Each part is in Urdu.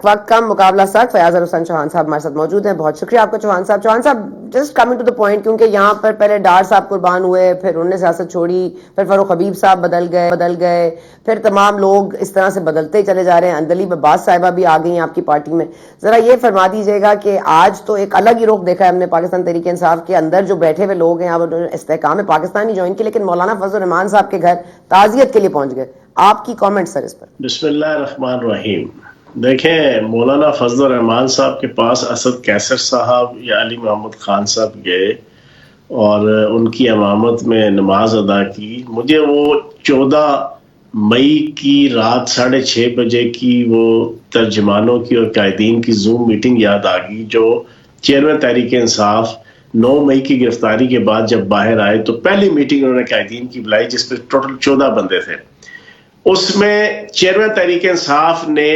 وقت کم مقابلہ سخت. فیاض حسین چوہان صاحب ہمارے ساتھ موجود ہیں. بہت شکریہ آپ کا چوہان صاحب. چوہان صاحب just coming to the point, کیونکہ یہاں پر پہلے ڈار صاحب قربان ہوئے, پھر انہوں نے سیاست چھوڑی, پھر فاروق حبیب صاحب بدل گئے, پھر تمام لوگ اس طرح سے بدلتے چلے جا رہے ہیں. اندلیب عباس صاحبہ بھی آ گئی ہیں آپ کی پارٹی میں. ذرا یہ فرما دیجیے گا کہ آج تو ایک الگ ہی رخ دیکھا ہے ہم نے پاکستان تحریک انصاف کے اندر. جو بیٹھے ہوئے لوگ ہیں اب استحکام پاکستانی جوائن کی, لیکن مولانا فضل الرحمان صاحب کے گھر تعزیت کے لیے پہنچ گئے. آپ کی کامنٹ سر اس پر. بسم اللہ الرحمن الرحیم. دیکھیں, مولانا فضل الرحمان صاحب کے پاس اسد کیسر صاحب یا علی محمد خان صاحب گئے اور ان کی امامت میں نماز ادا کی. مجھے وہ 14 مئی کی رات 6:30 بجے کی وہ ترجمانوں کی اور قائدین کی زوم میٹنگ یاد آ گئی, جو چیئرمین تحریک انصاف 9 مئی کی گرفتاری کے بعد جب باہر آئے تو پہلی میٹنگ انہوں نے قائدین کی بلائی, جس پہ ٹوٹل 14 بندے تھے. اس میں چیئرمین تحریک انصاف نے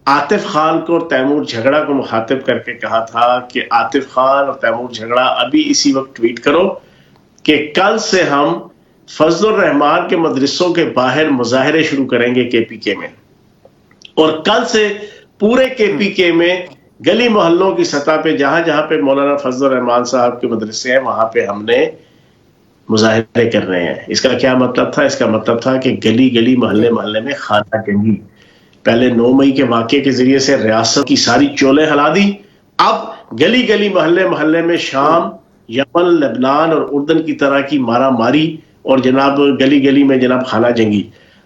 عاطف خان کو اور تیمور جھگڑا کو مخاطب کر کے کہا تھا کہ عاطف خان اور تیمور جھگڑا ابھی اسی وقت ٹویٹ کرو کہ کل سے ہم فضل الرحمان کے مدرسوں کے باہر مظاہرے شروع کریں گے کے پی کے میں, اور کل سے پورے کے پی کے میں گلی محلوں کی سطح پہ جہاں جہاں پہ مولانا فضل الرحمان صاحب کے مدرسے ہیں وہاں پہ ہم نے مظاہرے کر رہے ہیں. اس کا کیا مطلب تھا؟ اس کا مطلب تھا کہ گلی گلی محلے محلے میں خانہ جنگی. پہلے 9 مئی کے واقعے کے ذریعے سے ریاست کی ساری چولیں ہلا دی, اب گلی گلی محلے محلے میں شام, یمن, لبنان اور اردن کی طرح کی مارا ماری اور جناب گلی گلی میں جناب خانہ جنگی.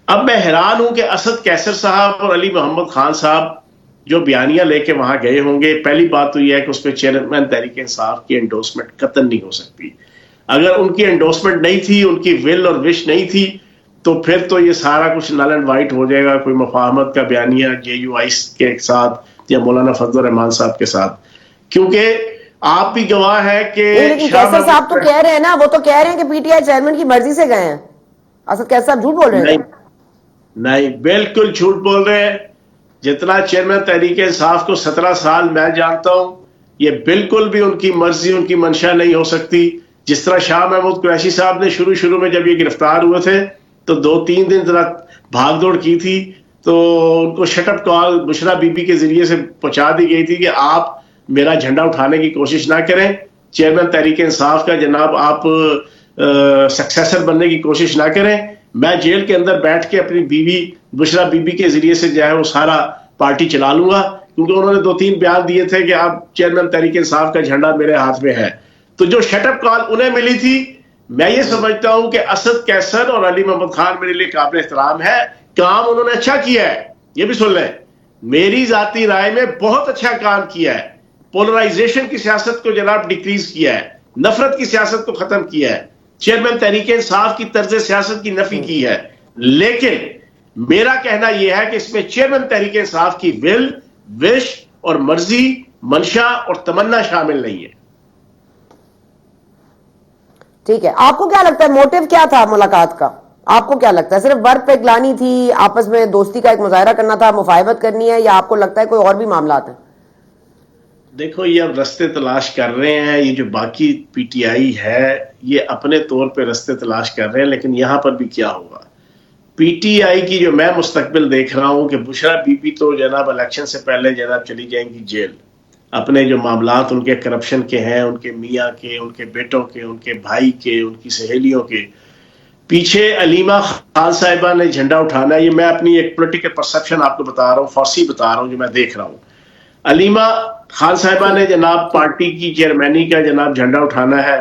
اب میں حیران ہوں کہ اسد کیسر صاحب اور علی محمد خان صاحب جو بیانیہ لے کے وہاں گئے ہوں گے, پہلی بات تو یہ ہے کہ اس پہ چیئرمین تحریک انصاف کی انڈورسمنٹ قطعاً نہیں ہو سکتی. اگر ان کی انڈورسمنٹ نہیں تھی, ان کی ول اور وش نہیں تھی, تو پھر تو یہ سارا کچھ نل اینڈ وائٹ ہو جائے گا. کوئی مفاہمت کا بیانیہ جے یو آئی کے ساتھ یا مولانا فضل الرحمان صاحب کے ساتھ, کیونکہ آپ بھی گواہ ہے کہ کیسر صاحب تو کہہ رہے ہیں نا, وہ تو کہہ رہے ہیں کہ پی ٹی آئی چیئرمین کی مرضی سے گئے ہیں. اسد کیسر صاحب جھوٹ بول رہے ہیں؟ نہیں, بالکل جھوٹ بول رہے ہیں. جتنا چیئرمین تحریک انصاف کو 17 سال میں جانتا ہوں, یہ بالکل بھی ان کی مرضی, ان کی منشا نہیں ہو سکتی. جس طرح شاہ محمود قریشی صاحب نے شروع میں جب یہ گرفتار ہوئے تھے تو 2-3 دن ذرا بھاگ دوڑ کی تھی, تو ان کو shut up call Bushra be be کے ذریعے سے پہنچا دی گئی تھی کہ آپ میرا جھنڈا اٹھانے کی کوشش نہ کریں, چیئرمین تحریک انصاف کا جناب آپ سکسیسر بننے کی کوشش نہ کریں. میں جیل کے اندر بیٹھ کے اپنی بیوی بشرا بی بی کے ذریعے سے جو ہے وہ سارا پارٹی چلا لوں گا, کیونکہ انہوں نے 2-3 بیان دیے تھے کہ آپ چیئرمین تحریک انصاف کا جھنڈا میرے ہاتھ میں ہے. تو جو شٹ اپ کال انہیں ملی تھی, میں یہ سمجھتا ہوں کہ اسد کیسر اور علی محمد خان میرے لیے قابل احترام ہے. کام انہوں نے اچھا کیا ہے, یہ بھی سن لیں, میری ذاتی رائے میں بہت اچھا کام کیا ہے. پولرائزیشن کی سیاست کو جناب ڈیکریز کیا ہے, نفرت کی سیاست کو ختم کیا ہے, چیئرمین تحریک انصاف کی طرز سیاست کی نفی کی ہے. لیکن میرا کہنا یہ ہے کہ اس میں چیئرمین تحریک انصاف کی ول, وش اور مرضی, منشا اور تمنا شامل نہیں ہے. ٹھیک ہے, آپ کو کیا لگتا ہے موٹیو کیا تھا ملاقات کا؟ آپ کو کیا لگتا ہے صرف ورک پہ اگلانی تھی, آپس میں دوستی کا ایک مظاہرہ کرنا تھا, مفاہمت کرنی ہے, یا آپ کو لگتا ہے کوئی اور بھی معاملات ہیں؟ دیکھو, یہ اب رستے تلاش کر رہے ہیں. یہ جو باقی پی ٹی آئی ہے یہ اپنے طور پہ رستے تلاش کر رہے ہیں, لیکن یہاں پر بھی کیا ہوگا. پی ٹی آئی کی جو میں مستقبل دیکھ رہا ہوں کہ بشرا بی بی تو جناب الیکشن سے پہلے جناب چلی جائیں گی جیل. اپنے جو معاملات ان کے کرپشن کے ہیں, ان کے میاں کے, ان کے بیٹوں کے, ان کے بھائی کے, ان کی سہیلیوں کے, پیچھے علیمہ خان صاحبہ نے جھنڈا اٹھانا ہے. یہ میں اپنی ایک پولیٹیکل پرسپشن آپ کو بتا رہا ہوں, فارسی بتا رہا ہوں جو میں دیکھ رہا ہوں. علیمہ خان صاحبہ نے جناب پارٹی کی چیئرمینی کا جناب جھنڈا اٹھانا ہے,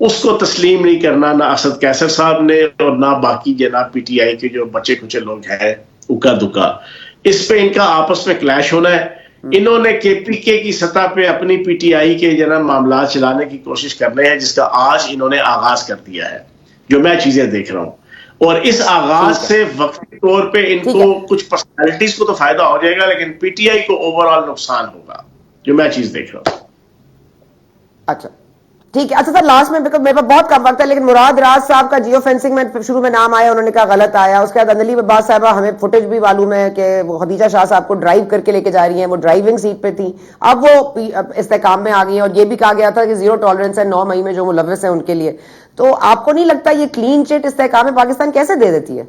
اس کو تسلیم نہیں کرنا نہ اسد کیسر صاحب نے اور نہ باقی جناب پی ٹی آئی کے جو بچے کچے لوگ ہیں اکا دکا. اس پہ ان کا آپس میں کلیش ہونا ہے. انہوں نے کے پی کے کی سطح پہ اپنی پی ٹی آئی کے جناب معاملات چلانے کی کوشش کر رہے ہیں, جس کا آج انہوں نے آغاز کر دیا ہے, جو میں چیزیں دیکھ رہا ہوں. اور اس آغاز سے وقتی طور پہ ان کو کچھ پرسنالٹیز کو تو فائدہ ہو جائے گا, لیکن پی ٹی آئی کو اوور آل نقصان ہوگا, جو میں چیز دیکھ رہا ہوں. اچھا ٹھیک ہے. اچھا سر, لاسٹ میں میرے پاس بہت کم وقت ہے, لیکن مراد راز صاحب کا جیو فینسنگ میں شروع میں نام آیا, انہوں نے کہا غلط آیا. اس کے بعد اندلیب عباس صاحبہ, ہمیں فوٹیج بھی معلوم ہے کہ وہ خدیجہ شاہ صاحب کو ڈرائیو کر کے لے کے جا رہی ہیں, وہ ڈرائیونگ سیٹ پہ تھی, اب وہ استحکام میں آ گئی ہیں. اور یہ بھی کہا گیا تھا کہ 0 ٹالرنس ہے 9 مئی میں جو ملوث ہیں ان کے لیے. تو آپ کو نہیں لگتا یہ کلین چٹ استحکام پاکستان کیسے دے دیتی ہے؟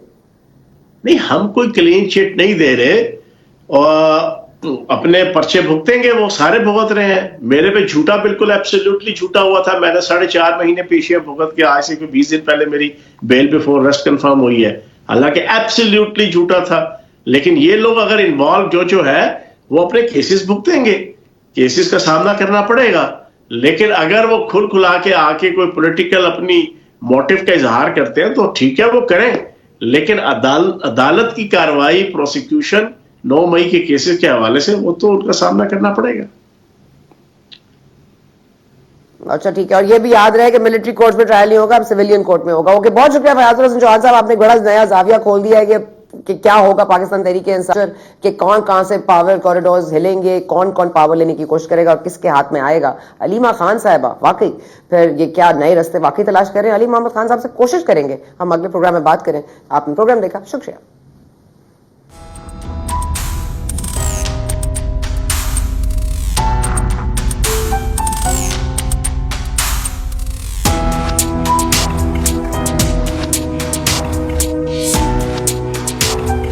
نہیں, ہم کوئی کلین چٹ نہیں دے رہے, اور اپنے پرچے بھگتیں گے، وہ سارے بھگت رہے ہیں. میرے پہ جھوٹا بالکل ایبسلیوٹلی جھوٹا ہوا تھا. میں نے 4.5 مہینے پیشیاں بھگت کے آج سے کوئی 20 دن پہلے میری بیل بیفور ریسٹ کنفرم ہوئی ہے، حالانکہ ایبسلیوٹلی جھوٹا تھا. لیکن یہ لوگ اگر انوالو جو ہے وہ اپنے کیسز بھگتیں گے، کیسز کا سامنا کرنا پڑے گا. لیکن اگر وہ کھل کھلا کے آ کے کوئی پولیٹیکل اپنی موٹیو کا اظہار کرتے ہیں تو ٹھیک ہے وہ کریں، لیکن عدالت کی کارروائی پروسیکیوشن 9 مئی کے کیسز کے حوالے سے وہ تو ان کا سامنا کرنا پڑے گا. اچھا ٹھیک ہے. اور یہ بھی یاد رہے کہ ملٹری کورٹ میں ٹرائل نہیں ہوگا، اب سویلین کورٹ میں ہوگا. اوکے، بہت شکریہ فیاض الحسن چوہان صاحب، آپ نے بڑا نیا زاویہ کھول دیا ہے کہ کیا ہوگا پاکستان تحریک انصاف، کہ کون کہاں سے پاور کوریڈورز ہلیں گے، کون کون پاور لینے کی کوشش کرے گا اور کس کے ہاتھ میں آئے گا. علیمہ خان صاحبہ واقعی پھر یہ کیا نئے رستے واقعی تلاش کر رہے ہیں. علیم محمد خان صاحب سے کوشش کریں گے ہم اگلے پروگرام میں بات کریں. آپ نے پروگرام دیکھا، شکریہ.